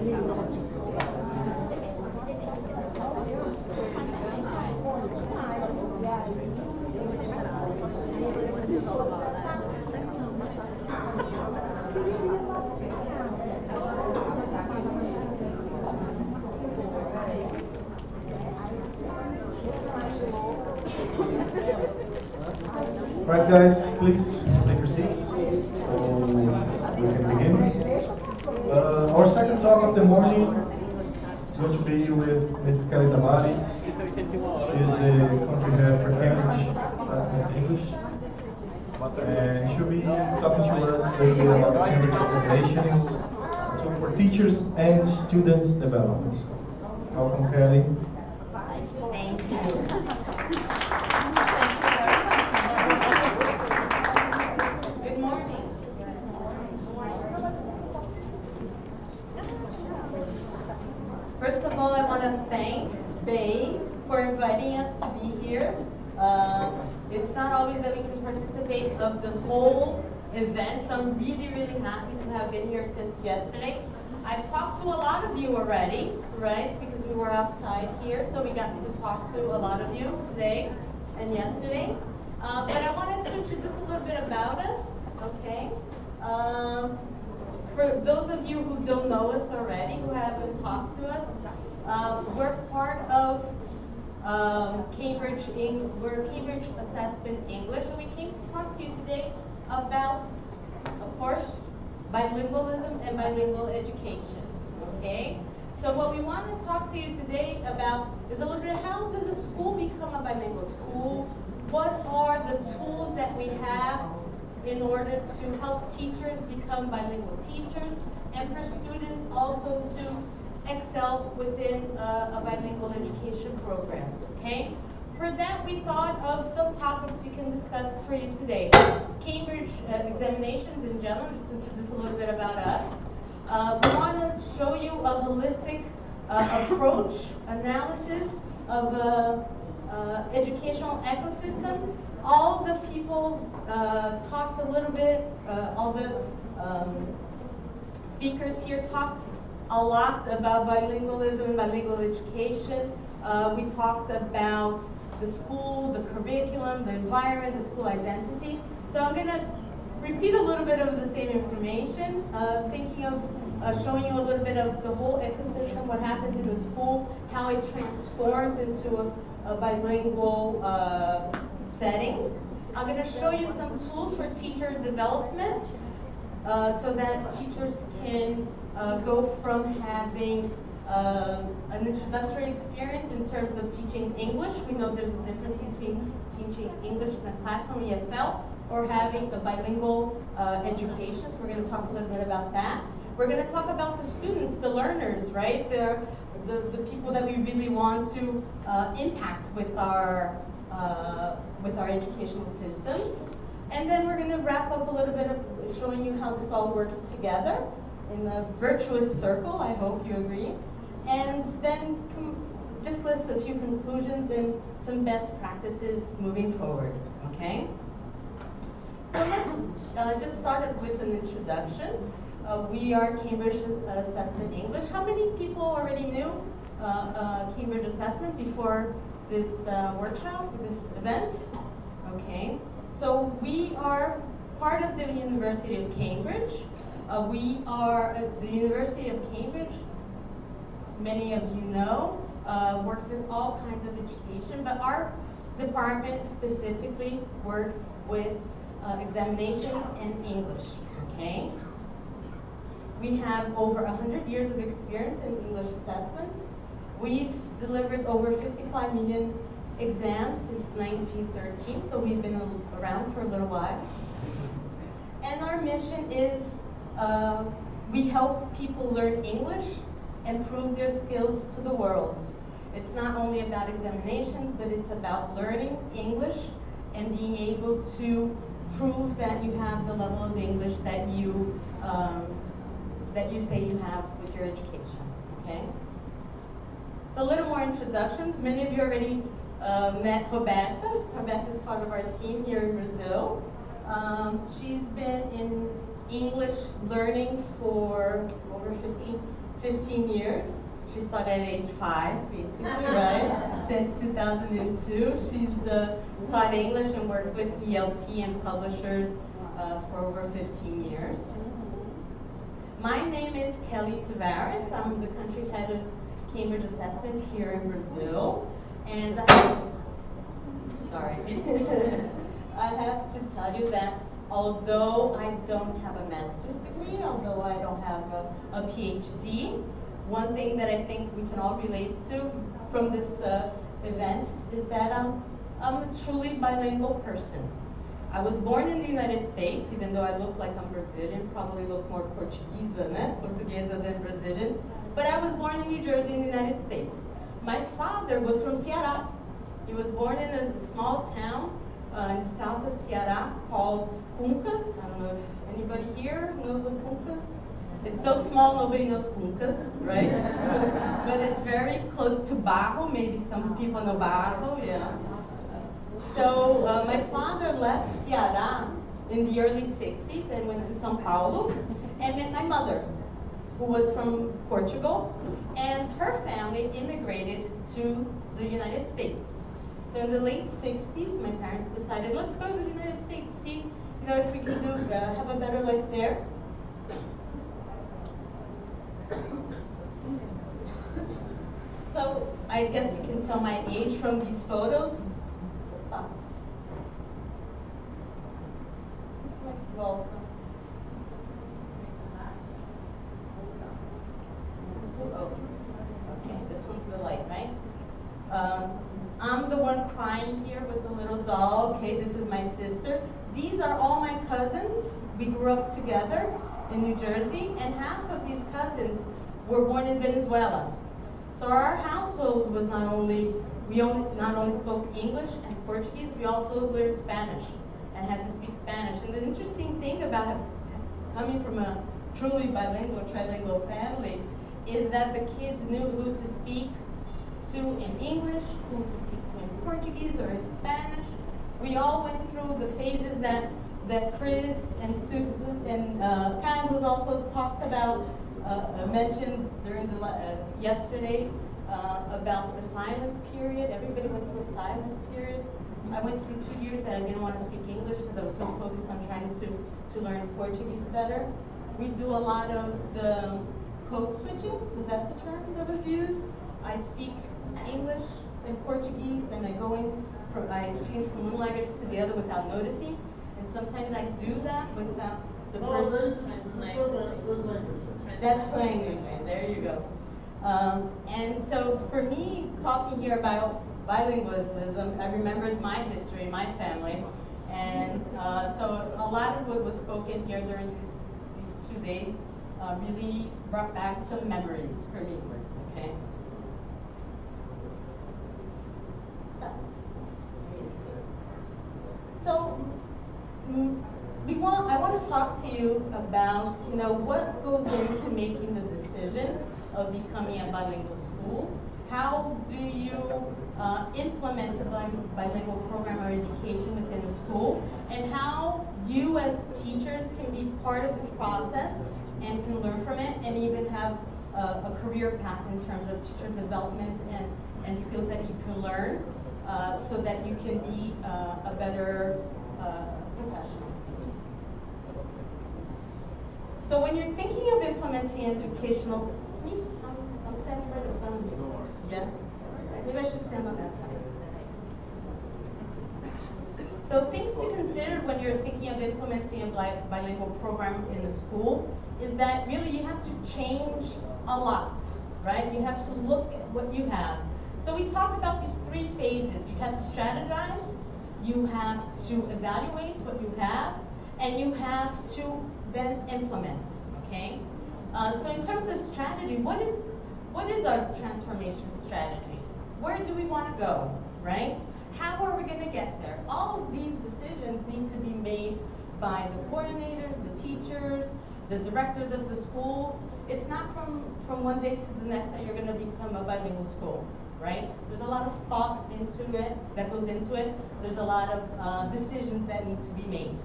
Right, guys, please take your seats so we can begin. Our second talk of the morning is going to be with Ms. Kelly Tavares. She is the country head for Cambridge Assessment English. And she'll be talking to us a little bit about the Cambridge examinations, so for teachers and students development. Welcome, Kelly. Thank you. Good morning. First of all, I want to thank Bay for inviting us to be here. It's not always that we can participate of the whole event, so I'm really, really happy to have been here since yesterday. I've talked to a lot of you already, right? Because we were outside here, so we got to talk to a lot of you today and yesterday. But I wanted to introduce a little bit about us, okay? For those of you who don't know us already, who haven't talked to us, we're part of Cambridge Assessment English, and we came to talk to you today about, of course, bilingualism and bilingual education, okay? So what we want to talk to you today about is a little bit, how does a school become a bilingual school? What are the tools that we have in order to help teachers become bilingual teachers, and for students also to excel within a bilingual education program, okay? For that, we thought of some topics we can discuss for you today. Cambridge examinations in general, just to introduce a little bit about us. We want to show you a holistic approach, analysis of educational ecosystem. All the people talked a little bit, all the speakers here talked a lot about bilingualism and bilingual education. We talked about the school, the curriculum, the environment, the school identity. So I'm going to repeat a little bit of the same information, thinking of showing you a little bit of the whole ecosystem, what happens in the school, how it transforms into a bilingual setting. I'm going to show you some tools for teacher development so that teachers can go from having an introductory experience in terms of teaching English. We know there's a difference between teaching English in a classroom, EFL, or having a bilingual education. So we're going to talk a little bit about that. We're going to talk about the students, the learners, right? The people that we really want to impact with our educational systems. And then we're going to wrap up a little bit of showing you how this all works together in a virtuous circle, I hope you agree. And then just list a few conclusions and some best practices moving forward, okay? So let's just start with an introduction. We are Cambridge Assessment English. How many people already knew Cambridge Assessment before this workshop, this event? Okay, so we are part of the University of Cambridge. We are the University of Cambridge, many of you know, works with all kinds of education, but our department specifically works with examinations and English, okay? We have over 100 years of experience in English assessment. We've delivered over 55 million exams since 1913, so we've been around for a little while. And our mission is we help people learn English and prove their skills to the world. It's not only about examinations, but it's about learning English and being able to prove that you have the level of English that you say you have with your education, okay? So a little more introductions. Many of you already met Roberta. Roberta is part of our team here in Brazil. She's been in English learning for over 15 years. She started at age 5, basically, right? Since 2002. She's taught English and worked with ELT and publishers for over 15 years. My name is Kelly Tavares. I'm the country head of Cambridge Assessment here in Brazil. And sorry. I have to tell you that although I don't have a master's degree, although I don't have a PhD, one thing that I think we can all relate to from this event is that I'm a truly bilingual person. I was born in the United States, even though I look like I'm Brazilian, probably look more Portuguesa, né? Portuguesa than Brazilian. But I was born in New Jersey in the United States. My father was from Ceará. He was born in a small town in the south of Ceará called Cuncas. I don't know if anybody here knows of Cuncas. It's so small, nobody knows Cuncas, right? But it's very close to Barro. Maybe some people know Barro, yeah. So my father left Ceará in the early 60s and went to São Paulo and met my mother, who was from Portugal, and her family immigrated to the United States. So in the late 60s, my parents decided, let's go to the United States, see if we can have a better life there. So I guess you can tell my age from these photos. Welcome. Oh, okay, this one's the light, right? I'm the one crying here with the little doll. Okay, this is my sister. These are all my cousins. We grew up together in New Jersey, and half of these cousins were born in Venezuela. So our household was not only spoke English and Portuguese, we also learned Spanish and had to speak Spanish. And the interesting thing about coming from a truly bilingual, trilingual family is that the kids knew who to speak to in English, who to speak to in Portuguese or in Spanish. We all went through the phases that Chris and Carlos also talked about, mentioned during yesterday about the silent period. Everybody went through a silent period. I went through 2 years that I didn't want to speak English because I was so focused on trying to learn Portuguese better. We do a lot of the code switching. Was that the term that was used? I speak English and Portuguese, and I change from one language to the other without noticing. And sometimes I do that without the person. That's language, man. There you go. And so for me, talking here about bilingualism, I remembered my history, my family, and so a lot of what was spoken here during these 2 days really brought back some memories for me. Okay. So I want to talk to you about what goes into making the decision of becoming a bilingual school. How do you implement a bilingual program or education within the school, and how you as teachers can be part of this process and can learn from it and even have a career path in terms of teacher development and skills that you can learn so that you can be a better professional. So when you're thinking of implementing educational, I'm standing right in front of you. Yeah? Maybe I should stand on that side. So things to consider when you're thinking of implementing a bilingual program in the school is that really you have to change a lot, right? You have to look at what you have. So we talk about these 3 phases. You have to strategize, you have to evaluate what you have, and you have to then implement, okay? So in terms of strategy, what is our transformation strategy? Where do we want to go, right? How are we going to get there? All of these decisions need to be made by the coordinators, the teachers, the directors of the schools. It's not from one day to the next that you're going to become a bilingual school, right? There's a lot of thought that goes into it. There's a lot of decisions that need to be made.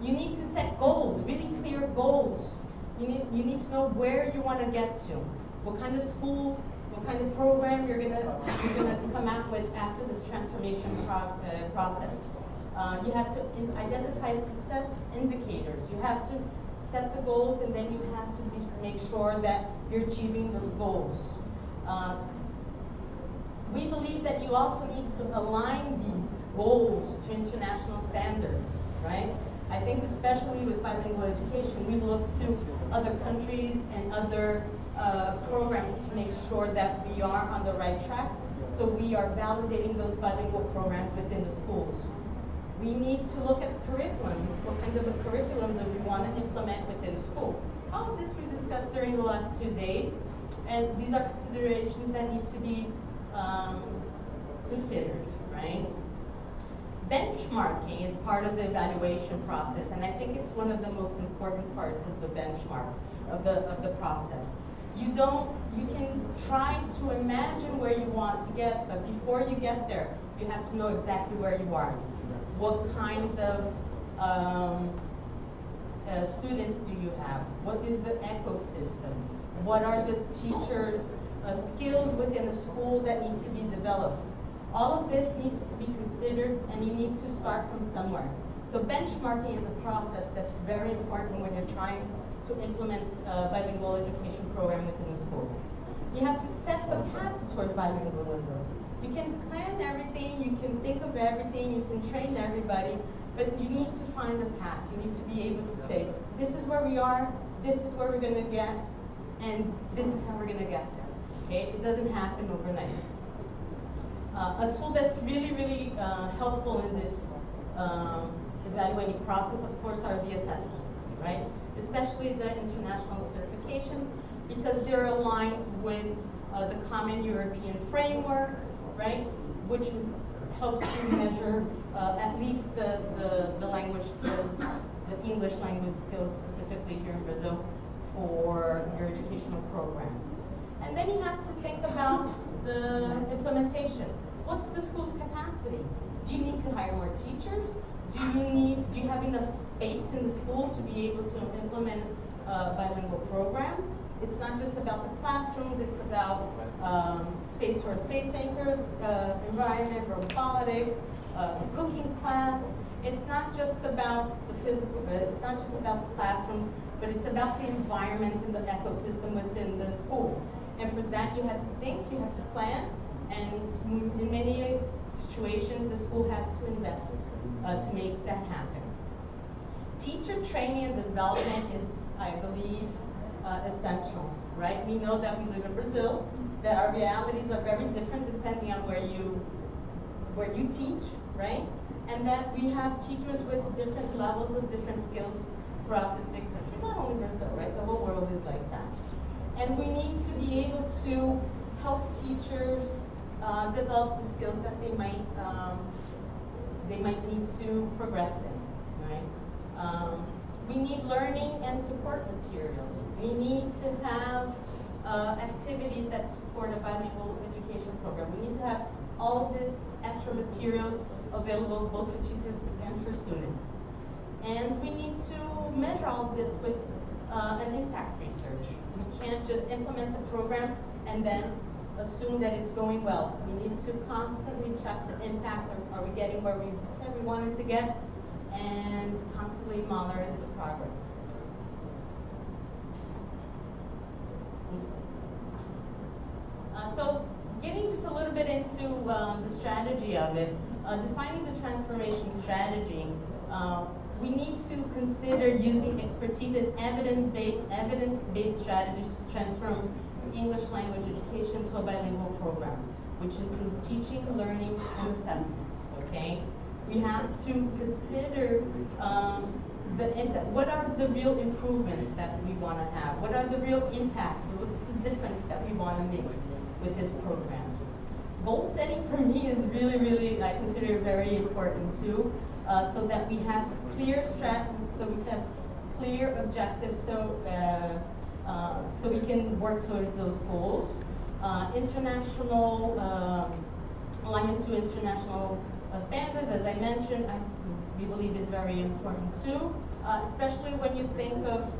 You need to set goals, really clear goals. You need to know where you want to get to. what kind of school, what kind of program you're gonna come out with after this transformation process. You have to identify success indicators. You have to set the goals, and then you have to make sure that you're achieving those goals. We believe that you also need to align these goals to international standards, right? I think especially with bilingual education, we look to other countries and other programs to make sure that we are on the right track. So we are validating those bilingual programs within the schools. We need to look at the curriculum. What kind of a curriculum do we want to implement within the school? All of this we discussed during the last 2 days, and these are considerations that need to be considered, right? Benchmarking is part of the evaluation process, and I think it's one of the most important parts of the benchmark of the process. You can try to imagine where you want to get, but before you get there, you have to know exactly where you are. What kinds of students do you have? What is the ecosystem? What are the teachers' skills within the school that need to be developed? All of this needs to be considered, and you need to start from somewhere. So benchmarking is a process that's very important when you're trying to implement a bilingual education program within the school. You have to set the path towards bilingualism. You can plan everything, you can think of everything, you can train everybody, but you need to find a path. You need to be able to say, this is where we are, this is where we're going to get, and this is how we're going to get there. Okay? It doesn't happen overnight. A tool that's really, really helpful in this evaluating process, of course, are the assessments, right? Especially the international certifications, because they're aligned with the Common European Framework, right? Which helps you measure at least the language skills, the English language skills specifically here in Brazil for your educational program. And then you have to think about the implementation. What's the school's capacity? Do you need to hire more teachers? Do you have enough space in the school to be able to implement a bilingual program? It's not just about the classrooms, it's about space for space makers, environment, robotics, cooking class. It's not just about the physical, it's not just about the classrooms, but it's about the environment and the ecosystem within the school. And for that you have to think, you have to plan, and in many situations the school has to invest to make that happen. Teacher training and development is, I believe, essential, right? We know that we live in Brazil, that our realities are very different depending on where you teach, right? And that we have teachers with different levels of different skills throughout this big country. Not only Brazil, right? The whole world is like that. And we need to be able to help teachers develop the skills that they might need to progress in, right? We need learning and support materials. We need to have activities that support a bilingual education program. We need to have all of this extra materials available both for teachers and for students. And we need to measure all of this with an impact research. We can't just implement a program and then assume that it's going well. We need to constantly check the impact. Are we getting where we said we wanted to get? And constantly monitor this progress. So getting just a little bit into the strategy of it, defining the transformation strategy, we need to consider using expertise and evidence-based strategies to transform English language education to a bilingual program, which includes teaching, learning, and assessment, okay? We have to consider what are the real improvements that we want to have? What are the real impacts? What's the difference that we want to make with this program? Goal setting for me is really, really, I consider it very important too, so that we have clear strategies, so we have clear objectives, so we can work towards those goals. International alignment to international standards, as I mentioned, we believe is very important too, especially when you think of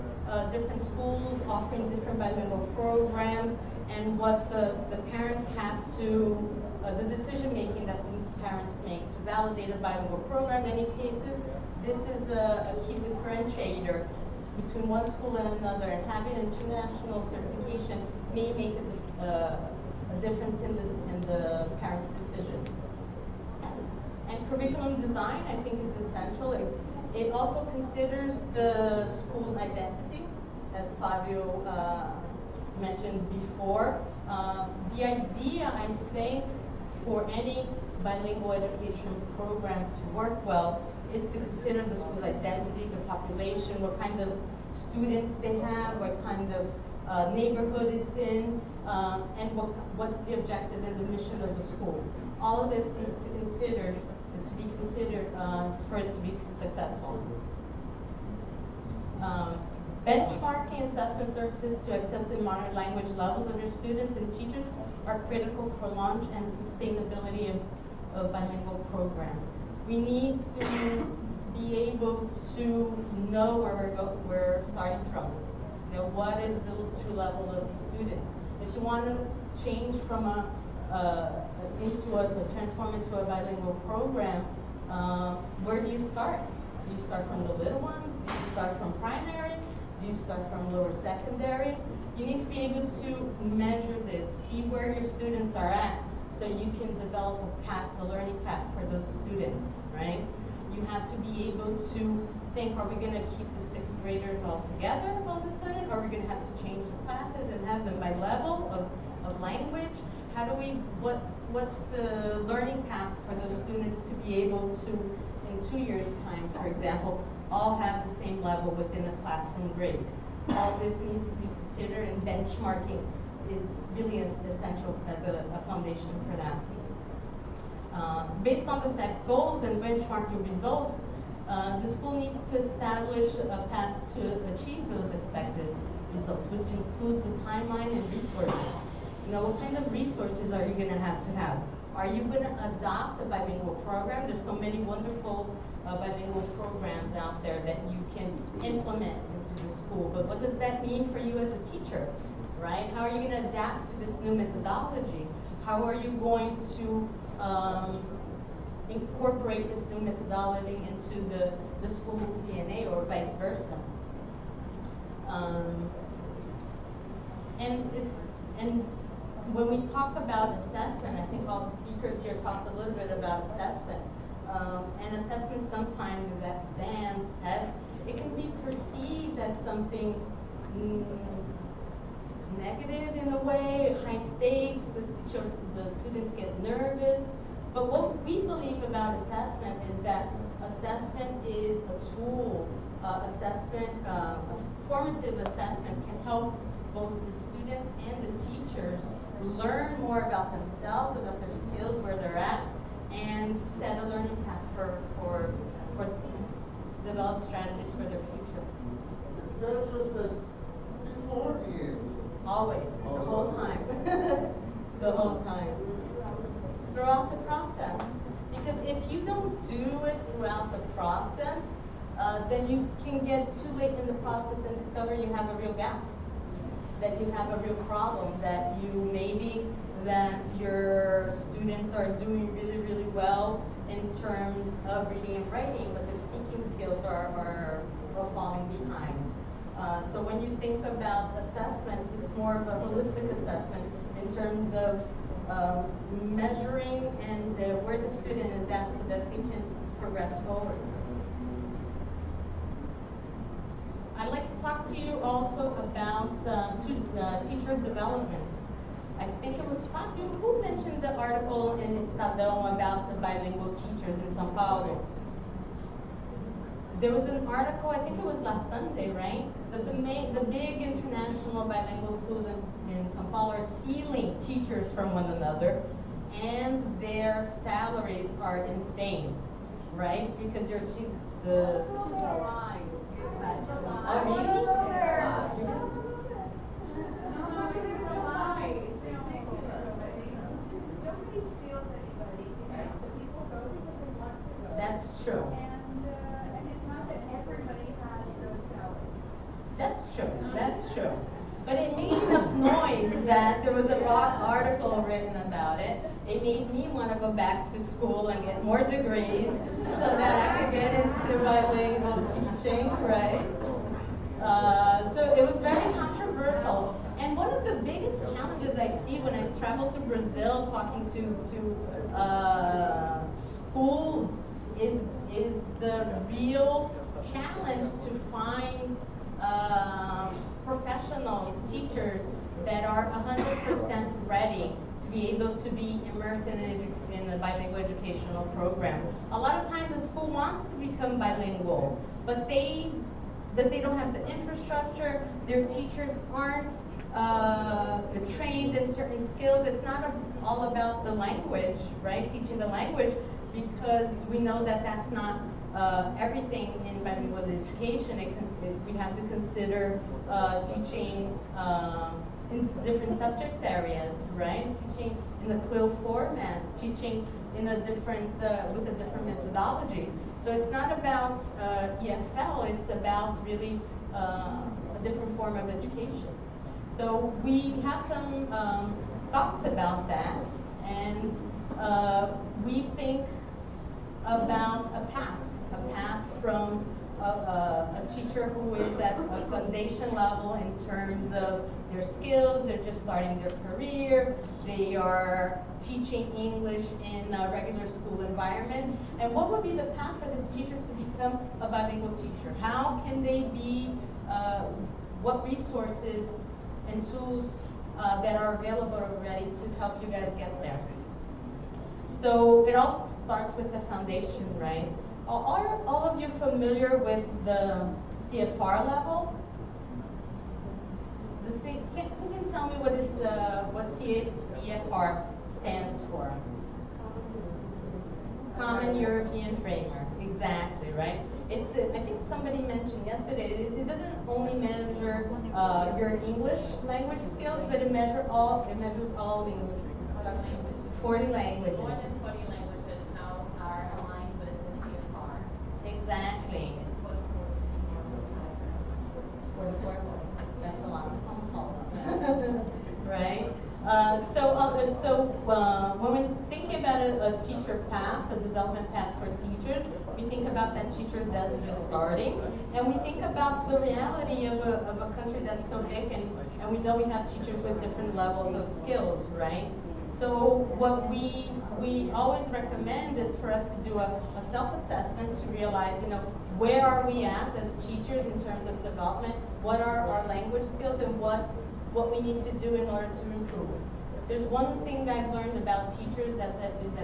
different schools offering different bilingual programs. and what the parents have to, the decision making that the parents make to validate a bilingual program. In many cases, this is a key differentiator between one school and another, and having international certification may make a difference in the parents' decision. And curriculum design, I think, is essential. It also considers the school's identity, as Fabio mentioned before. The idea, I think, for any bilingual education program to work well is to consider the school's identity, the population, what kind of students they have, what kind of neighborhood it's in, and what's the objective and the mission of the school. All of this needs to be considered for it to be successful. Benchmarking assessment services to assess the modern language levels of your students and teachers are critical for launch and sustainability of bilingual program. We need to be able to know where we're starting from. You know, what is the true level of the students? If you want to change from transform into a bilingual program, where do you start? Do you start from the little ones? Do you start from primary? Do you start from lower secondary? You need to be able to measure this, see where your students are at, so you can develop a learning path for those students, right? You have to be able to think, are we going to keep the sixth graders all together all of a sudden? Are we going to have to change the classes and have them by level of language? How do we, what's the learning path for those students to be able to, in 2 years' time, for example, all have the same level within a classroom grade? All this needs to be considered, and benchmarking is really essential as a foundation for that. Based on the set goals and benchmarking results, the school needs to establish a path to achieve those expected results, which includes a timeline and resources. You know, what kind of resources are you going to have? Are you going to adopt a bilingual program? There's so many wonderful bilingual programs out there that you can implement into the school. But what does that mean for you as a teacher, right? How are you going to adapt to this new methodology? How are you going to incorporate this new methodology into the school DNA, or vice versa? And when we talk about assessment, I think all the speakers here talked a little bit about assessment. And assessment sometimes is exams, tests. It can be perceived as something negative in a way, high stakes, the students get nervous. But what we believe about assessment is that assessment is a tool. A formative assessment can help both the students and the teachers learn more about themselves, about their skills, where they're at, and set a learning path for develop strategies for their future. It's not just as before the end. Always, the whole time. The whole time. Throughout the process. Because if you don't do it throughout the process, then you can get too late in the process and discover you have a real gap, that you have a real problem, that your students are doing really, really well in terms of reading and writing, but their speaking skills are falling behind. So when you think about assessment, it's more of a holistic assessment in terms of measuring and where the student is at so that they can progress forward. I'd like to talk to you also about teacher development. I think it was Fabio who mentioned the article in Estadão about the bilingual teachers in São Paulo. There was an article, I think it was last Sunday, right? That the big international bilingual schools in São Paulo are stealing teachers from one another, and their salaries are insane, right? Because you're the... Oh, really? That's true. And it's not that everybody has those salaries. That's true. That's true. But it made enough noise that there an article written about it. It made me want to go back to school and get more degrees so that I could get into bilingual teaching, right? So it was very controversial. And one of the biggest challenges I see when I travel to Brazil talking to schools is the real challenge to find professionals, teachers that are 100% ready to be able to be immersed in a bilingual educational program. A lot of times the school wants to become bilingual, but they don't have the infrastructure, their teachers aren't trained in certain skills. It's not all about the language, right? Teaching the language, because we know that that's not everything in bilingual education. We have to consider teaching in different subject areas, right? Teaching in the CLIL format, teaching in a different with a different methodology. So it's not about EFL, it's about really a different form of education. So we have some thoughts about that, and we think about a path from a teacher who is at a foundation level in terms of their skills, they're just starting their career, they are teaching English in a regular school environment. And what would be the path for this teacher to become a bilingual teacher? How can they be, what resources and tools that are available already to help you guys get there? So it all starts with the foundation, right? Are all of you familiar with the CFR level? Who can tell me what CFR stands for? Common European Framework, exactly, right? It's I think somebody mentioned yesterday, it doesn't only measure your English language skills, but it measures all English. 40 languages. More than 40 languages now are aligned with the CFR. Exactly. It's 44. That's a lot. It's almost all of them. Right? When we're thinking about a teacher path, a development path for teachers, we think about that teacher that's just starting, and we think about the reality of a country that's so big, and we know we have teachers with different levels of skills, right? So what we always recommend is for us to do a self-assessment to realize, where are we at as teachers in terms of development? What are our language skills, and what we need to do in order to improve? There's one thing I've learned about teachers is that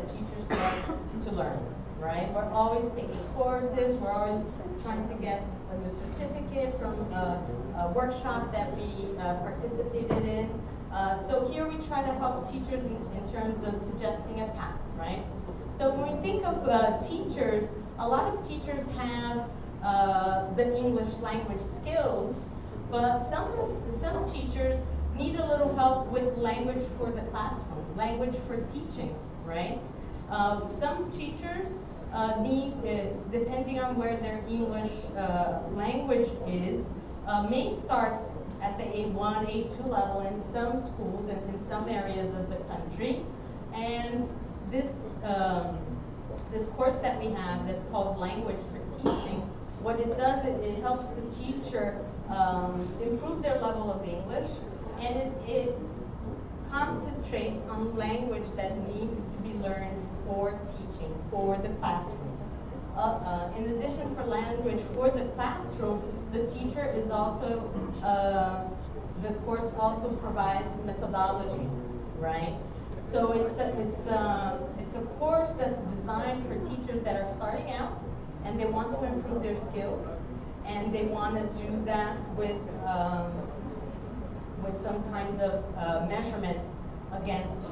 teachers love to learn, right? We're always taking courses, we're always trying to get a new certificate from a workshop that we participated in. So here we try to help teachers in terms of suggesting a path, right? So when we think of teachers, a lot of teachers have the English language skills, but some teachers need a little help with language for the classroom, language for teaching, right? Some teachers need, depending on where their English language is, may start at the A1, A2 level in some schools and in some areas of the country. And this course that we have that's called Language for Teaching, what it does, it helps the teacher improve their level of English, and it concentrates on language that needs to be learned for teaching, for the classroom. In addition, for language for the classroom, the teacher is also, the course also provides methodology, right? So it's a course that's designed for teachers that are starting out and they want to improve their skills, and they want to do that with some kind of measurement against the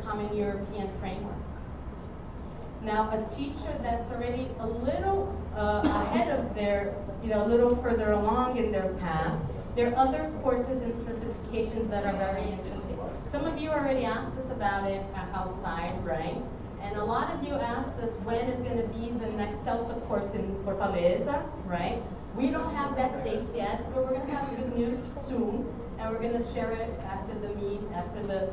Common European Framework. Now, a teacher that's already a little ahead of their, a little further along in their path, there are other courses and certifications that are very interesting. Some of you already asked us about it outside, right? And a lot of you asked us when is going to be the next CELTA course in Fortaleza, right? We don't have that date yet, but we're going to have good news soon, and we're going to share it after the after the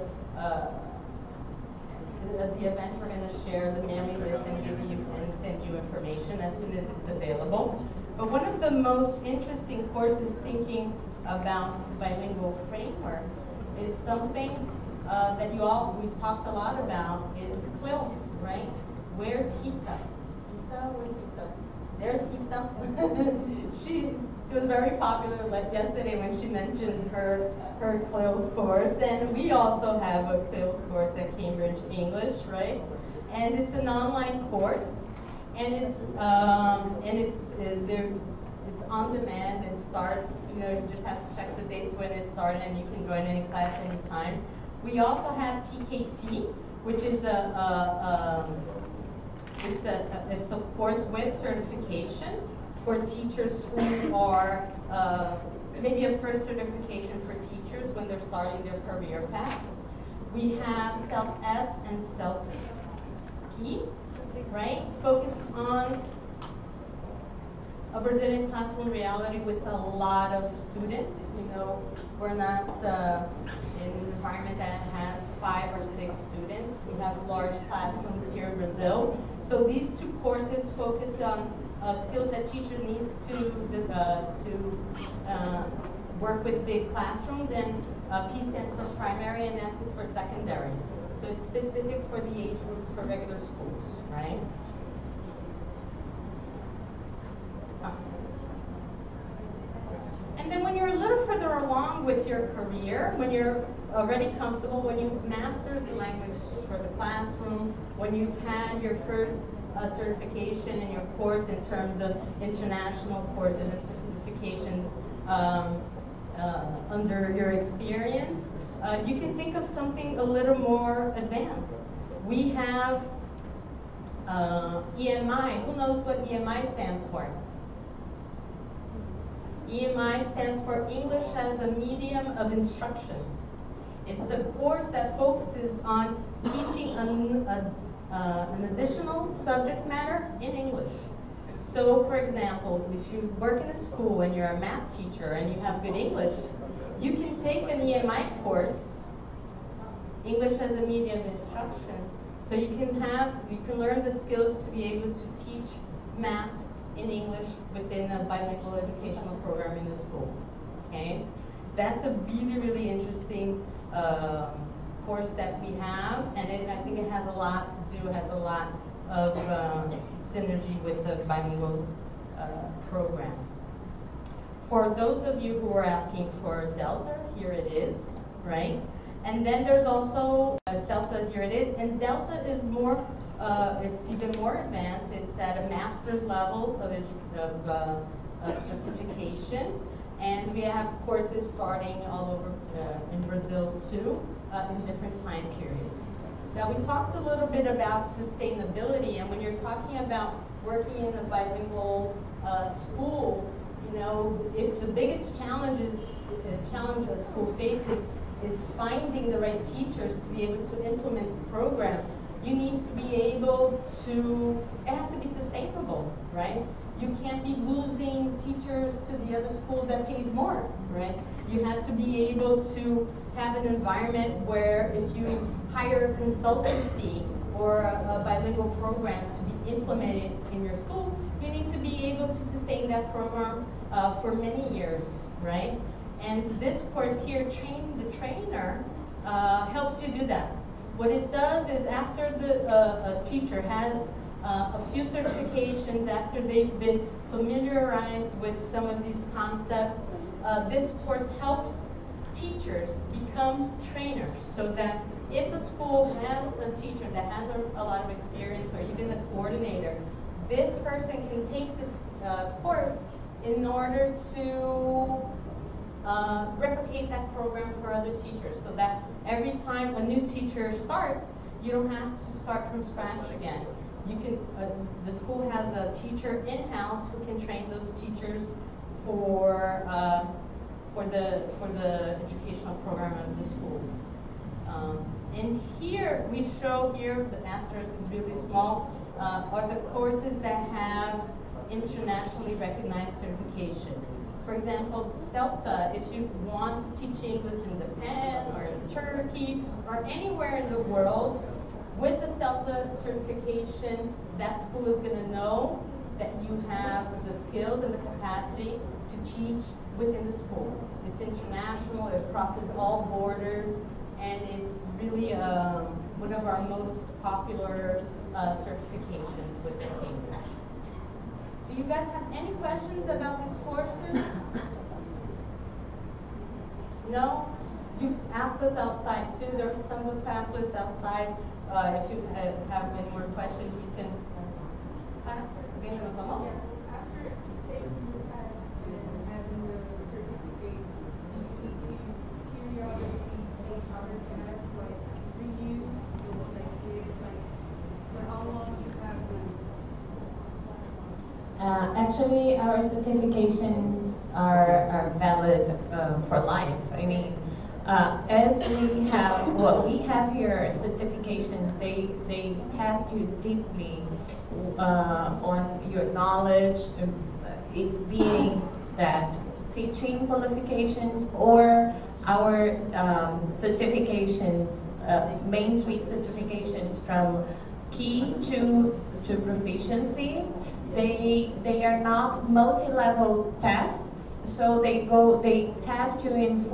event. We're going to share the mailing list and give you and send you information as soon as it's available. But one of the most interesting courses thinking about bilingual framework is something that we've talked a lot about is CLIL, right? Where's Hita? Where's Hita? There's Hita. She was very popular like yesterday when she mentioned her CLIL course, and we also have a CLIL course at Cambridge English, right? And it's an online course, and it's on demand. It starts, you just have to check the dates when it started, and you can join any class anytime. We also have TKT, which is it's a course with certification for teachers who are maybe a first certification for teachers when they're starting their career path. We have CELT-S and CELT-P, right? Focused on a Brazilian classroom reality with a lot of students. We're not in an environment that has 5 or 6 students. We have large classrooms here in Brazil. So these two courses focus on skills that teacher needs to work with big classrooms, and P stands for primary and S is for secondary. So it's specific for the age groups for regular schools, right? And then when you're a little further along with your career, when you're already comfortable, when you've mastered the language for the classroom, when you've had your first certification in your course in terms of international courses and certifications under your experience, you can think of something a little more advanced. We have EMI. Who knows what EMI stands for? EMI stands for English as a Medium of Instruction. It's a course that focuses on teaching an additional subject matter in English. So, for example, if you work in a school and you're a math teacher and you have good English, you can take an EMI course, English as a Medium of Instruction, so you can learn the skills to be able to teach math in English within a bilingual educational program in the school. Okay, that's a really, really interesting course that we have, and I think it has a lot to do, has a lot of synergy with the bilingual program. For those of you who are asking for Delta, here it is, right? And then there's also CELTA, here it is, and Delta is more, it's even more advanced. It's at a master's level of certification, and we have courses starting all over in Brazil too, in different time periods. Now, we talked a little bit about sustainability, and when you're talking about working in a bilingual school, if the biggest challenge a school faces is finding the right teachers to be able to implement the program, you need to be able to, it has to be sustainable, right? You can't be losing teachers to the other school that pays more, right? You have to be able to have an environment where if you hire a consultancy or a bilingual program to be implemented in your school, you need to be able to sustain that program for many years, right? And this course here, Train the Trainer, helps you do that. What it does is after a teacher has a few certifications, after they've been familiarized with some of these concepts, this course helps teachers become trainers, so that if a school has a teacher that has a lot of experience, or even a coordinator, this person can take this course in order to replicate that program for other teachers, so that every time a new teacher starts, you don't have to start from scratch again. You can, the school has a teacher in-house who can train those teachers for the educational program of the school. And here we show here, the asterisk is really small, are the courses that have internationally recognized certification. For example, CELTA, if you want to teach English in Japan or in Turkey or anywhere in the world, with the CELTA certification, that school is going to know that you have the skills and the capacity to teach within the school. It's international, it crosses all borders, and it's really one of our most popular certifications within English. Do you guys have any questions about these courses? No? You've asked us outside too. There are tons of pamphlets outside. If you have any more questions, we can. After taking the test and having the certificate, do you need to periodically take other tests, like renew, for how long you have this? Actually, our certifications are valid for life. I mean, as we have what we have here, certifications, they test you deeply on your knowledge, it being that teaching qualifications or our certifications, main suite certifications from key to proficiency. They are not multi-level tests, so they test you in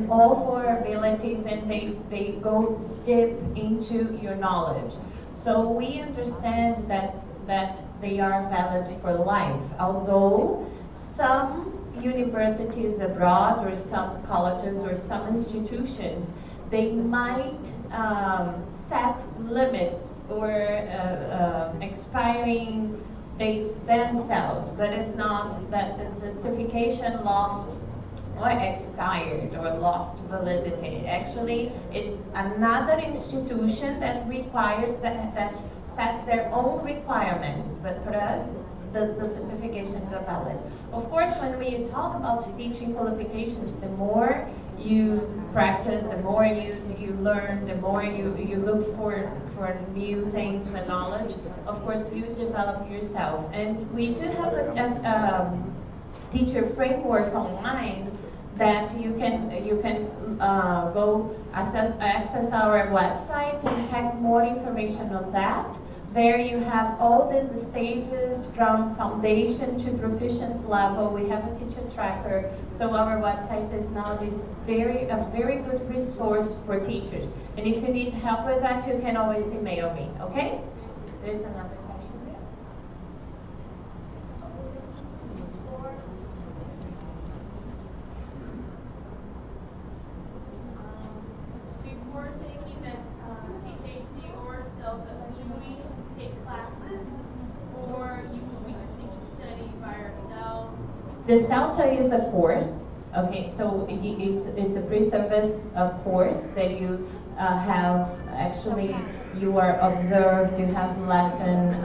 all four abilities, and they go deep into your knowledge. So we understand that they are valid for life, although some universities abroad or some colleges or some institutions, they might set limits or expiring dates themselves, but it's not that the certification lost or expired or lost validity. Actually, it's another institution that requires that sets their own requirements, but for us, the certifications are valid. Of course, when we talk about teaching qualifications, the more you practice, the more you learn, the more you look for new things, for knowledge, of course you develop yourself. And we do have a teacher framework online that you can go access our website and check more information on that. There you have all these stages from foundation to proficient level. We have a teacher tracker, so our website is now a very good resource for teachers. And if you need help with that, you can always email me, okay? There's another question there. Before taking the TKT or CELTA, do we take classes, or we just need to study by ourselves? The CELTA is a course, okay, so it's a pre-service course that you have, actually, you are observed, you have lesson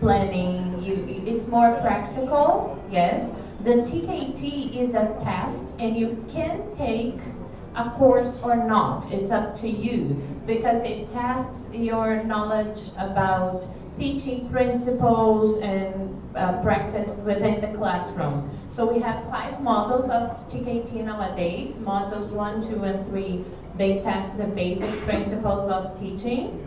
planning, it's more practical, yes. The TKT is a test, and you can take a course or not, it's up to you, because it tests your knowledge about teaching principles and practice within the classroom. So we have 5 modules of TKT nowadays. Modules 1, 2, and 3, they test the basic principles of teaching.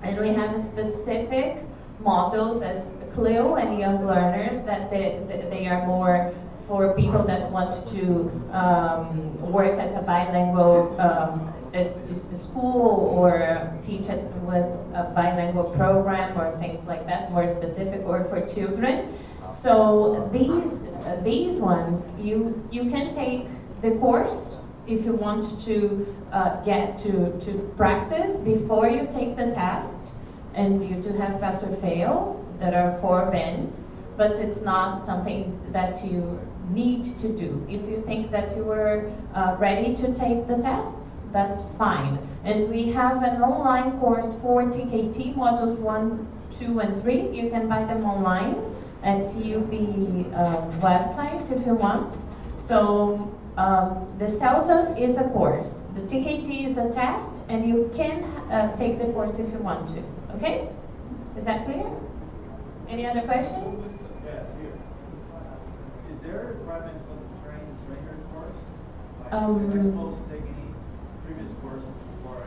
And we have specific modules as CLIO and young learners that they are more for people that want to work at a bilingual at school or teach it with a bilingual program or things like that, more specific, or for children. So these ones, you can take the course if you want to get to practice before you take the test, and you do have pass or fail. There are 4 bands, but it's not something that you need to do. If you think that you are ready to take the tests, that's fine. And we have an online course for TKT, modules 1, 2, and 3. You can buy them online at CUB website if you want. So the CELTA is a course, the TKT is a test, and you can take the course if you want to. Okay? Is that clear? Any other questions? Yeah. there requirements for the trainer course? Like, Um, am I supposed to take any previous courses before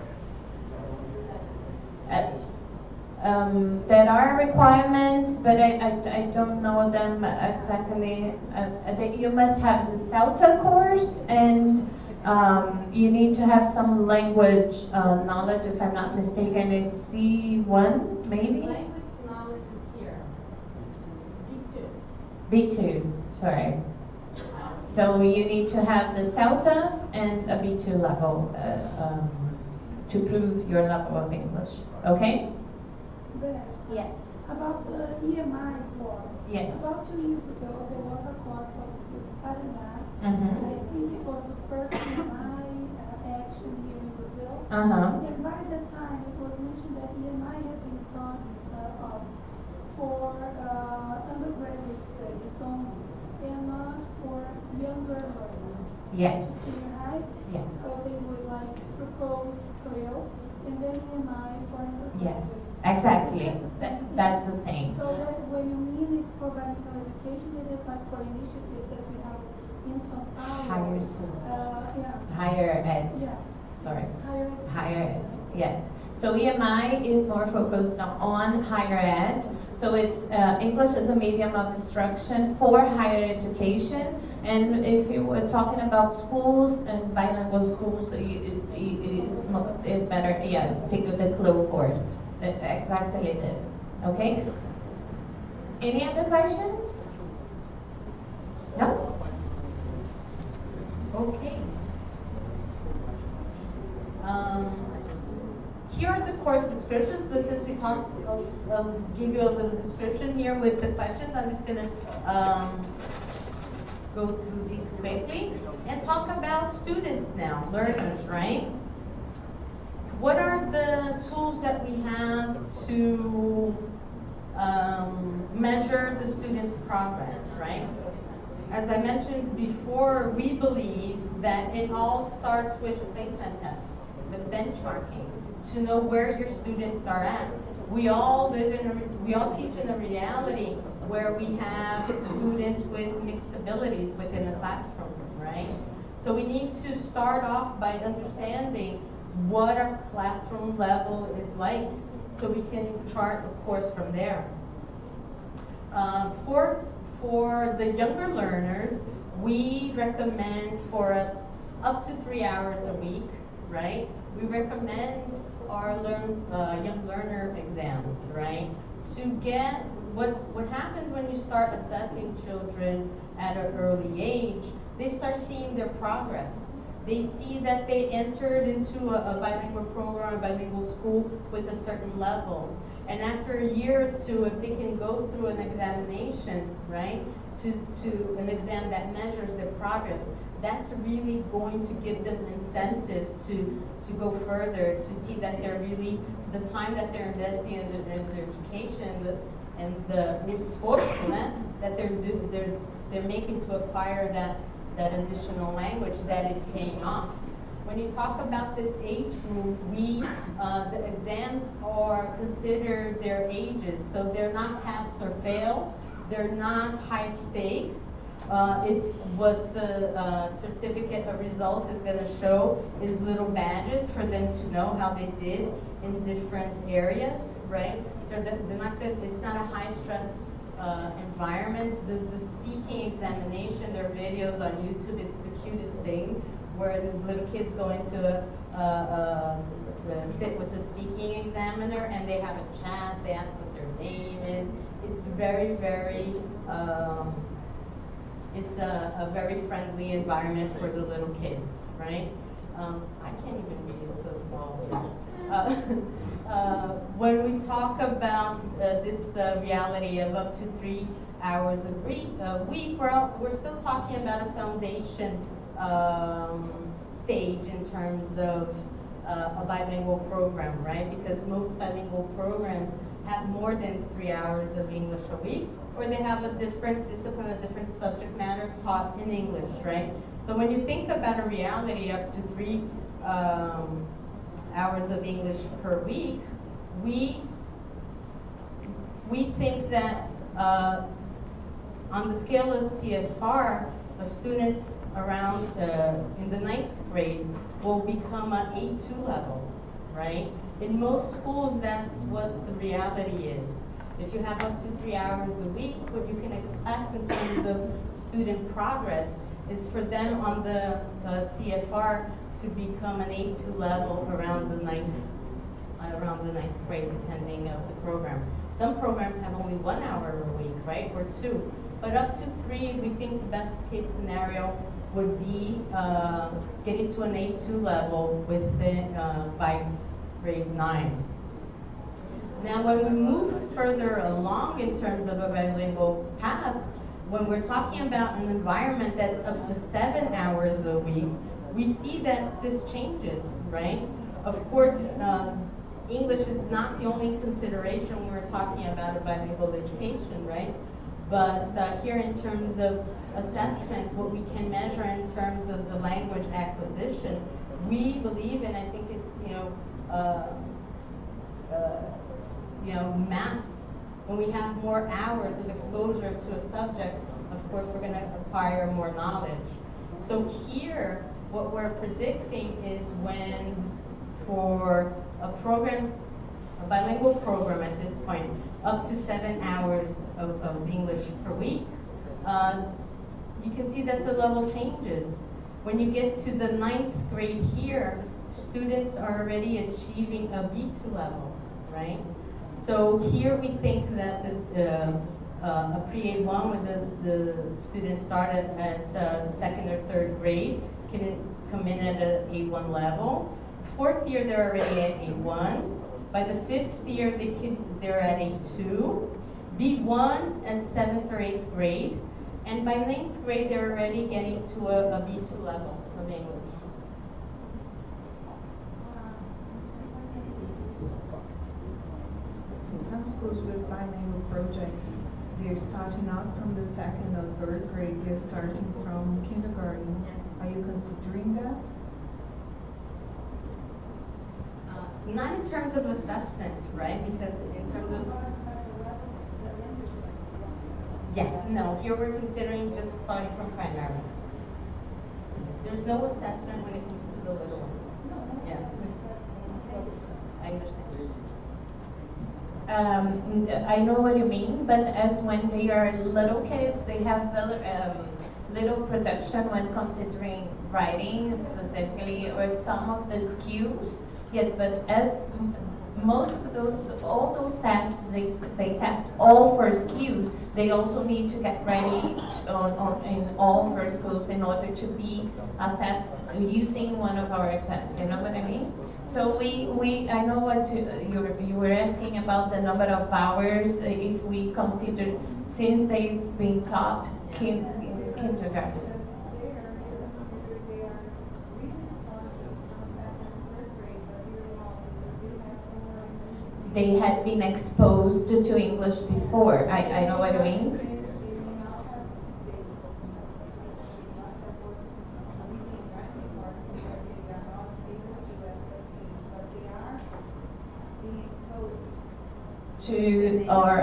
there are requirements, but I don't know them exactly. You must have the CELTA course, and you need to have some language knowledge, if I'm not mistaken. It's C1, maybe? Language knowledge is here. B2, sorry. So you need to have the CELTA and a B2 level to prove your level of English. Okay? Yes. About the EMI course. Yes. About 2 years ago, there was a course of Paraná. Mm-hmm. I think it was the first EMI action here in Brazil. Uh-huh. And by that time, it was mentioned that EMI had been thought of for undergraduate studies only, and not for younger learners. Yes. Right? Yes. So they would like propose CLIL and then EMI for undergraduate. Yes. Exactly. That's the same. So that when you mean it's for bilingual education, it is like for initiatives that we have in São Paulo. Higher school. Yeah. Higher ed. Yeah. Sorry. Higher ed. Yes. So EMI is more focused on higher ed. So it's English as a medium of instruction for higher education. And if you were talking about schools and bilingual schools, it's better, yes, take the CLIL course. Exactly this. Okay? Any other questions? No? Okay. Here are the course descriptions, but since we talked, I'll give you a little description here with the questions. I'm just going to go through these quickly and talk about students now, learners, right? What are the tools that we have to measure the students' progress, right? As I mentioned before, we believe that it all starts with placement tests, with benchmarking, to know where your students are at. We all teach in a reality where we have students with mixed abilities within the classroom, right? So we need to start off by understanding what our classroom level is like, so we can chart, of course, from there. For the younger learners, we recommend for up to 3 hours a week, right? We recommend our young learner exams, right? To get what happens when you start assessing children at an early age, they start seeing their progress. They see that they entered into a bilingual program, a bilingual school with a certain level. And after a year or two, if they can go through an examination, right, to an exam that measures their progress, that's really going to give them incentives to go further, to see that they're really, the time that they're investing in their education and the esforço, né, that they're making to acquire that additional language, that it's paying off. When you talk about this age group, the exams are considered their ages, so they're not pass or fail, they're not high stakes. What the certificate of results is going to show is little badges for them to know how they did in different areas, right? So they're not good, it's not a high stress environment. The speaking examination, there are videos on YouTube, it's the cutest thing, where the little kids go into sit with the speaking examiner and they have a chat, they ask what their name is. It's very, very, it's a very friendly environment for the little kids, right? I can't even read, it's so small. When we talk about this reality of up to 3 hours a week, we're still talking about a foundation stage in terms of a bilingual program, right? Because most bilingual programs have more than 3 hours of English a week, or they have a different discipline, a different subject matter taught in English, right? So when you think about a reality up to 3 hours of English per week, we think that on the scale of CFR, students around in the 9th grade will become an A2 level, right? In most schools, that's what the reality is. If you have up to 3 hours a week, what you can expect in terms of student progress is for them on the CFR to become an A2 level around the 9th grade, depending on the program. Some programs have only 1 hour a week, right, or 2. But up to 3, we think the best case scenario would be getting to an A2 level within by grade 9. Now, when we move further along in terms of a bilingual path, when we're talking about an environment that's up to 7 hours a week, we see that this changes, right? Of course, English is not the only consideration when we're talking about a bilingual education, right? But here in terms of assessments, what we can measure in terms of the language acquisition, we believe, and I think it's, math, when we have more hours of exposure to a subject, of course we're going to acquire more knowledge. So here, what we're predicting is when for a program, a bilingual program at this point, up to 7 hours of English per week, you can see that the level changes. When you get to the 9th grade here, students are already achieving a B2 level, right? So here we think that this a pre-A1, where the students start at 2nd or 3rd grade, can come in at an A1 level. 4th year, they're already at A1. By the 5th year, they're at A2. B1 at 7th or 8th grade. And by 9th grade, they're already getting to a B2 level of English. In some schools with bilingual projects, they're starting not from the 2nd or 3rd grade, they're starting from kindergarten. Are you considering that? Not in terms of assessment, right? Because in terms of... Yes, no, here we're considering just starting from primary. There's no assessment when it comes to the little ones. Yeah. I understand. I know what you mean, but as when they are little kids, they have little production when considering writing specifically, or some of the skills. Yes, but as most of all those tests, they test all 4 skills. They also need to get ready in all 4 skills in order to be assessed using one of our exams. You know what I mean? So I know what you were asking about the number of hours if we consider since they've been taught in kindergarten. They had been exposed to English before. I know what I mean.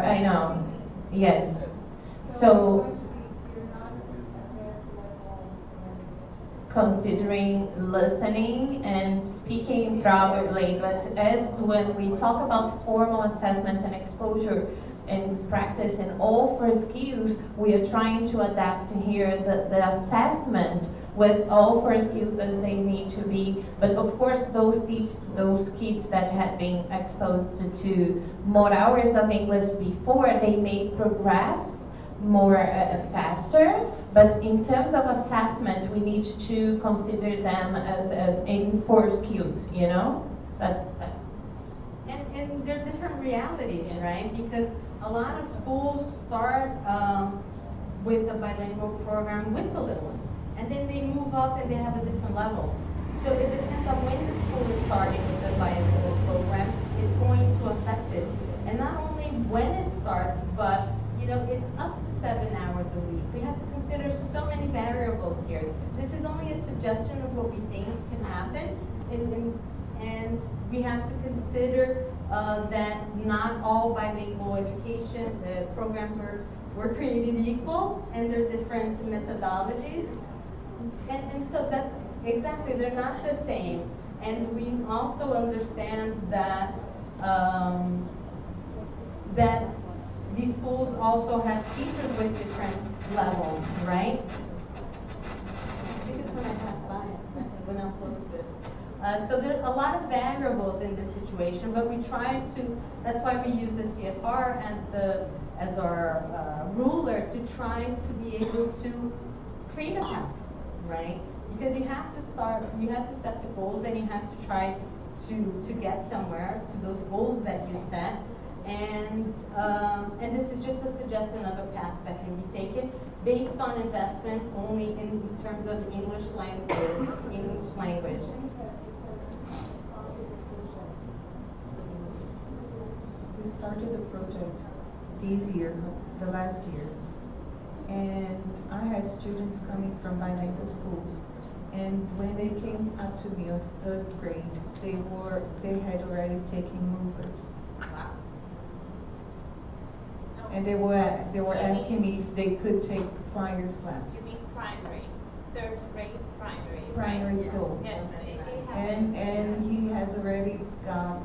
I know, yes. So, considering listening and speaking probably, but as when we talk about formal assessment and exposure and practice in all 4 skills, we are trying to adapt here the assessment with all 4 skills as they need to be. But of course, those kids that had been exposed to more hours of English before, they may progress more faster. But in terms of assessment, we need to consider them as in 4 skills, you know? That's. And they're different realities, right? Because a lot of schools start with a bilingual program with the little ones. And then they move up and they have a different level. So it depends on when the school is starting with the bilingual program, it's going to affect this. And not only when it starts, but it's up to 7 hours a week. We have to consider so many variables here. This is only a suggestion of what we think can happen, and we have to consider that not all bilingual education programs are we're created equal, and they're different methodologies. And so that's exactly, they're not the same. And we also understand that that these schools also have teachers with different levels, right? I think it's when I pass by it, when I'm close to it. So there are a lot of variables in this situation, but we try to, that's why we use the CFR as our ruler to try to be able to create a path, right? Because you have to set the goals, and you have to try to get somewhere to those goals that you set. And this is just a suggestion of a path that can be taken based on investment only in terms of English language. We started the project this year, the last year, and I had students coming from bilingual schools. And when they came up to me on 3rd grade, they had already taken movers. Wow. And they were asking me if they could take flyers class. You mean primary, 3rd grade primary, Primary right? school. Yes. And he has already got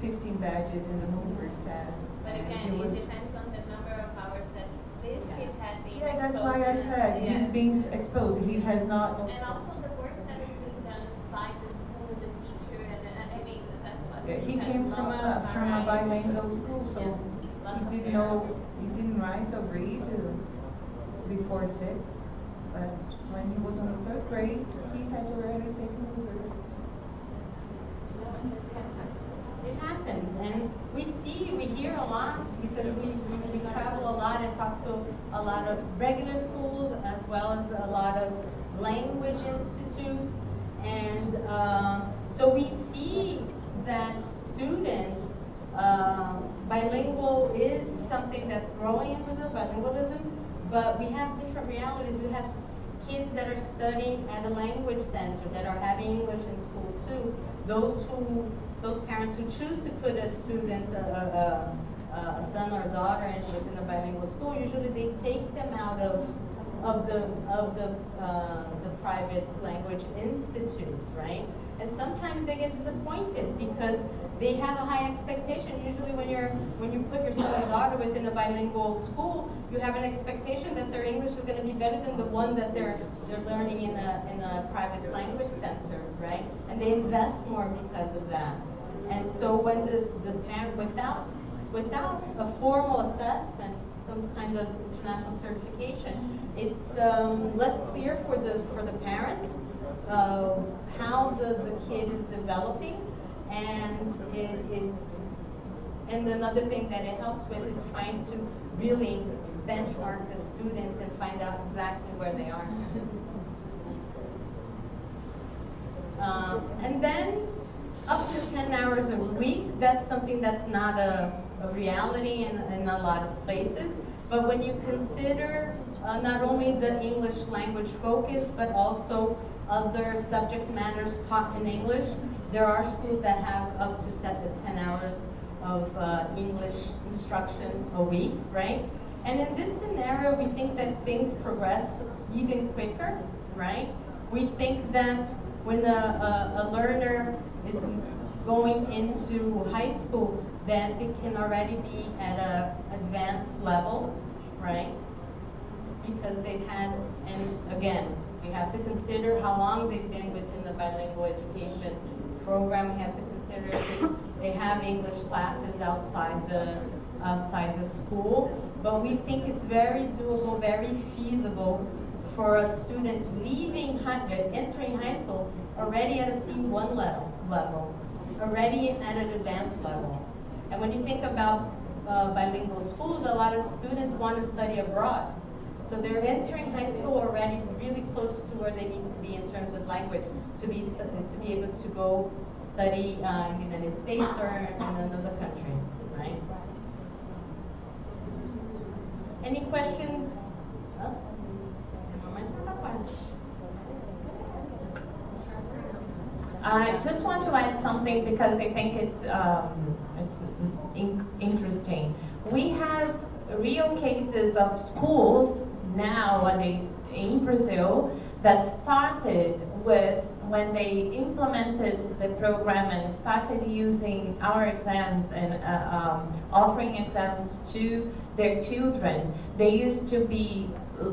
15 badges in the movers test. But And again, he was, it depends on the number of hours that this kid had been yeah, exposed. that's why I said Yeah. he's being exposed. He has not. And also the work that is being done by the school, the teacher, and I mean, that's what. Yeah, he had came from lots of a variety. bilingual school, so Yeah, lots of he didn't write or read before 6. But when he was on the 3rd grade, he had already taken movers. It happens, and we hear a lot because we travel a lot and talk to a lot of regular schools as well as a lot of language institutes, and so we see that students, bilingual is something that's growing in Brazil, bilingualism, but we have different realities. We have kids that are studying at a language center that are having English in school too. Those parents who choose to put a student, a son or daughter within a bilingual school, usually they take them out of the private language institutes, right? And sometimes they get disappointed because they have a high expectation. Usually when you put your son or daughter within a bilingual school, you have an expectation that their English is going to be better than the one that they're learning in a private language center, right? And they invest more because of that. And so when the parent, without a formal assessment, some kind of international certification, it's less clear for the parent how the kid is developing, and and another thing that it helps with is trying to really benchmark the students and find out exactly where they are. And then up to 10 hours a week, that's something that's not a reality in a lot of places. But when you consider not only the English language focus, but also other subject matters taught in English, there are schools that have up to 10 hours of English instruction a week, right? And in this scenario, we think that things progress even quicker, right? We think that when a learner is going into high school, that they can already be at an advanced level, right? Because they've had, and again, we have to consider how long they've been within the bilingual education program. We have to consider if they have English classes outside the school. But we think it's very doable, very feasible for a student entering high school already at a C1 level, already at an advanced level. And when you think about bilingual schools, a lot of students want to study abroad. So they're entering high school already really close to where they need to be in terms of language to be able to go study in the United States or in another country, right? Any questions? I just want to add something because I think it's interesting. We have real cases of schools nowadays in Brazil that started with when they implemented the program and started using our exams and offering exams to their children. They used to be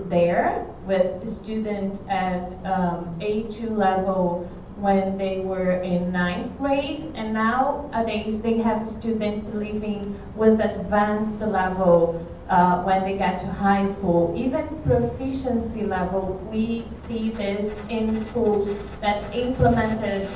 there with students at A2 level when they were in 9th grade, and nowadays they have students living with advanced level when they get to high school. Even proficiency level, we see this in schools that implemented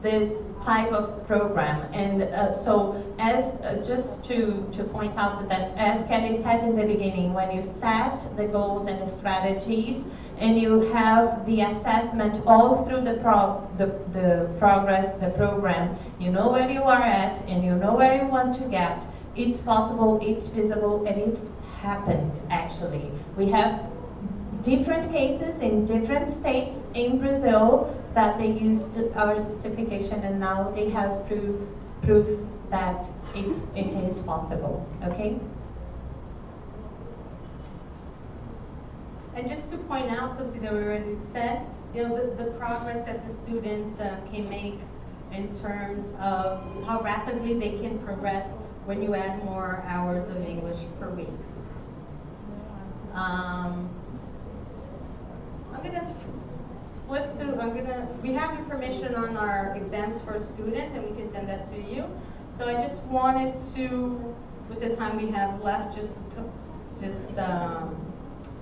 this type of program. And so as just to point out that, as Kelly said in the beginning, when you set the goals and the strategies and you have the assessment all through the progress, the program, you know where you are at and you know where you want to get, it's possible, it's feasible, and it happens actually. We have different cases in different states in Brazil that they used our certification, and now they have proof that it is possible, okay? And just to point out something that we already said, you know, the progress that the student can make in terms of how rapidly they can progress when you add more hours of English per week. I'm gonna flip through, we have information on our exams for students and we can send that to you. So I just wanted to, with the time we have left, just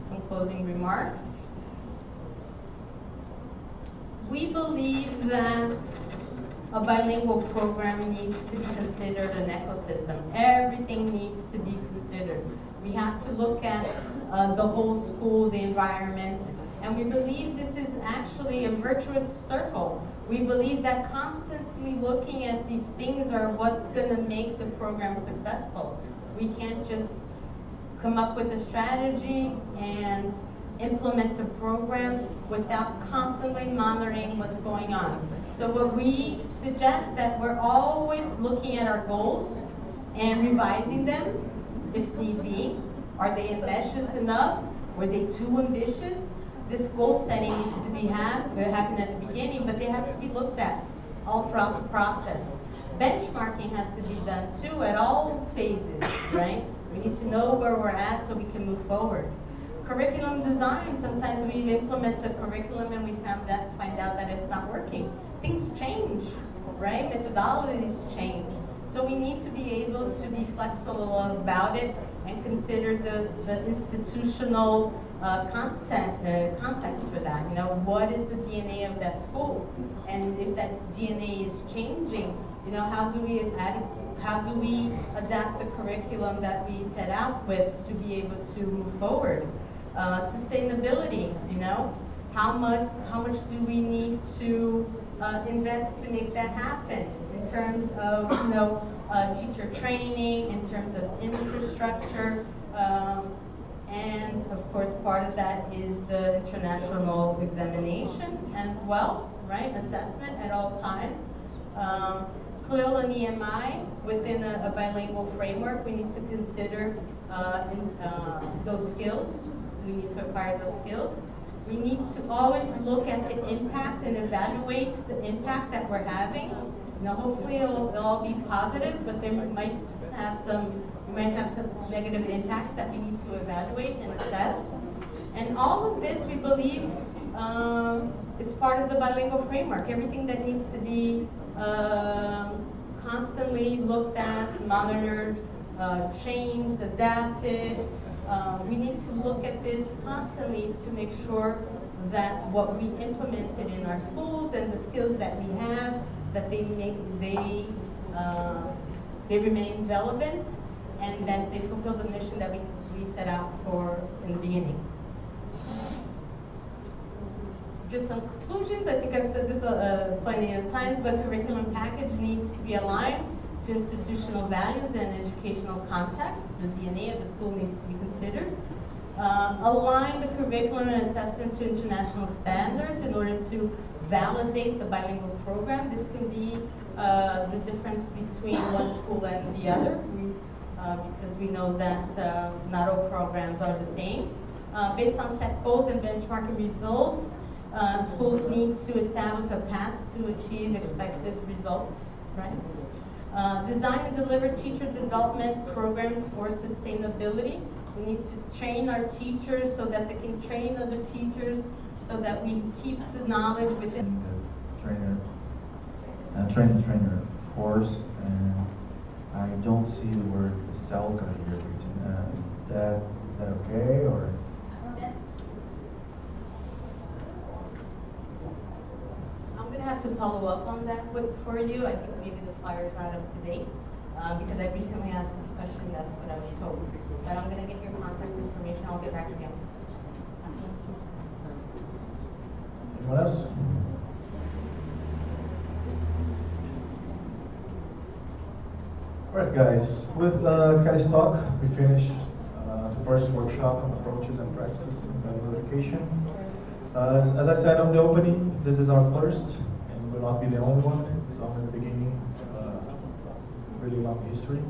some closing remarks. We believe that a bilingual program needs to be considered an ecosystem. Everything needs to be considered. We have to look at the whole school, the environment, and we believe this is actually a virtuous circle. We believe that constantly looking at these things are what's going to make the program successful. We can't just come up with a strategy and implement a program without constantly monitoring what's going on. So what we suggest that we're always looking at our goals and revising them if need be. Are they ambitious enough? Were they too ambitious? This goal setting needs to be happen at the beginning, but they have to be looked at all throughout the process. Benchmarking has to be done too at all phases, right? We need to know where we're at so we can move forward. Curriculum design, sometimes we implement a curriculum and we find out that it's not working. Things change, right? Methodologies change. So we need to be able to be flexible about it and consider the institutional context for that. You know, what is the DNA of that school? And if that DNA is changing, you know, how do we adapt the curriculum that we set out with to be able to move forward? Sustainability, you know, how much do we need to invest to make that happen in terms of, you know, teacher training, in terms of infrastructure, and of course part of that is the international examination as well, right? Assessment at all times. CLIL and EMI, within a bilingual framework, we need to consider those skills. We need to acquire those skills. We need to always look at the impact and evaluate the impact that we're having. You know, hopefully it'll all be positive, but there might have some negative impacts that we need to evaluate and assess. And all of this, we believe, is part of the bilingual framework. Everything that needs to be constantly looked at, monitored, changed, adapted. We need to look at this constantly to make sure that what we implemented in our schools and the skills that we have, that they remain relevant and that they fulfill the mission that we set out for in the beginning. Just some conclusions. I think I've said this plenty of times, but curriculum package needs to be aligned to institutional values and educational context. The DNA of the school needs to be considered. Align the curriculum and assessment to international standards in order to validate the bilingual program. This can be the difference between one school and the other, because we know that not all programs are the same. Based on set goals and benchmarking results, schools need to establish a path to achieve expected results, right? Design and deliver teacher development programs for sustainability. We need to train our teachers so that they can train other teachers, so that we keep the knowledge within the trainer course, and I don't see the word Celta here. Is that okay, or? I'm going to have to follow up on that for you. I think maybe the flyer is not up to date, because I recently asked this question. That's what I was told. But I'm going to get your contact information. I'll get back to you. Anyone else? Alright guys, with Kelly's talk, we finished the first workshop on approaches and practices in value verification. As I said on the opening, this is our first, and will not be the only one. It's only the beginning of a really long history.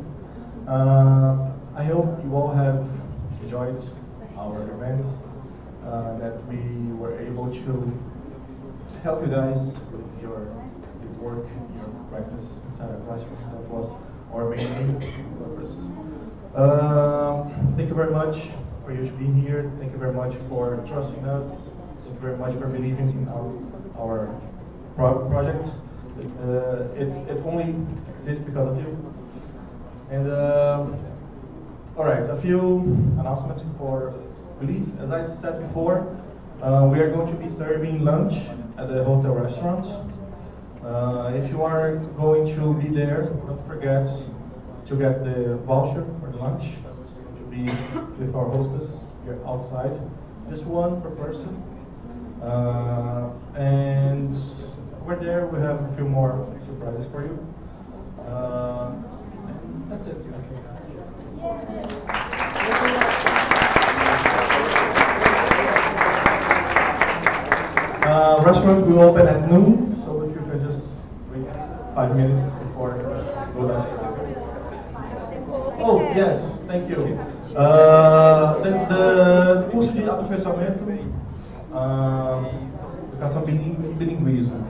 I hope you all have enjoyed our events, that we were able to help you guys with your work, your practice inside our classroom. That was our main purpose. Thank you very much for you being here. Thank you very much for trusting us. Thank you very much for believing in our project. It only exists because of you. And all right, a few announcements before we leave. As I said before, we are going to be serving lunch at the hotel restaurant. If you are going to be there, don't forget to get the voucher for the lunch. It's going to be with our hostess here outside. Just one per person. And over there we have a few more surprises for you. And that's it. Restaurant will open at noon, so if you can just wait 5 minutes before go downstairs. Oh, yes, thank you. The curso de aperfeiçoamento, educação bilíngue e bilinguismo.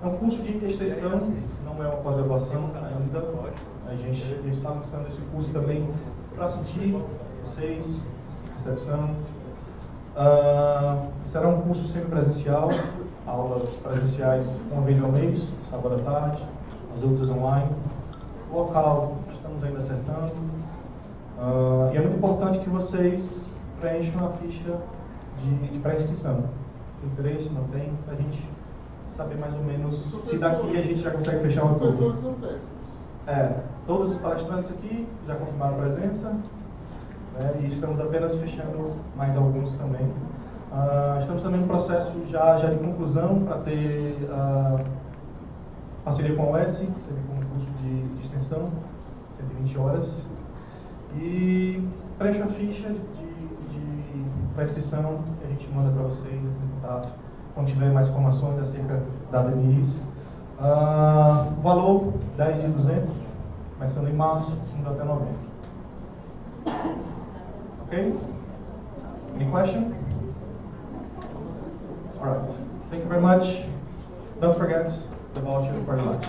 É um curso de extensão, não é uma pós-graduação ainda. A gente está lançando esse curso também para sentir vocês, recepção. Será um curso semipresencial, aulas presenciais uma vez ao mês, sábado à tarde, as outras online. O local estamos ainda acertando. E é muito importante que vocês preencham a ficha de pré-inscrição. Tem interesse, não tem? Para a gente saber mais ou menos se daqui a gente já consegue fechar o tudo. Todos os palestrantes aqui já confirmaram a presença. E estamos apenas fechando mais alguns também. Estamos também no processo já de conclusão para ter parceria com a UES, seria com um curso de extensão, 120 horas. E preencha a ficha de pré-inscrição que a gente manda para vocês em contato quando tiver mais informações acerca da data de início. Valor 10.200, começando em março, indo até novembro. Okay? Any question? All right. Thank you very much. Don't forget the voucher for lunch.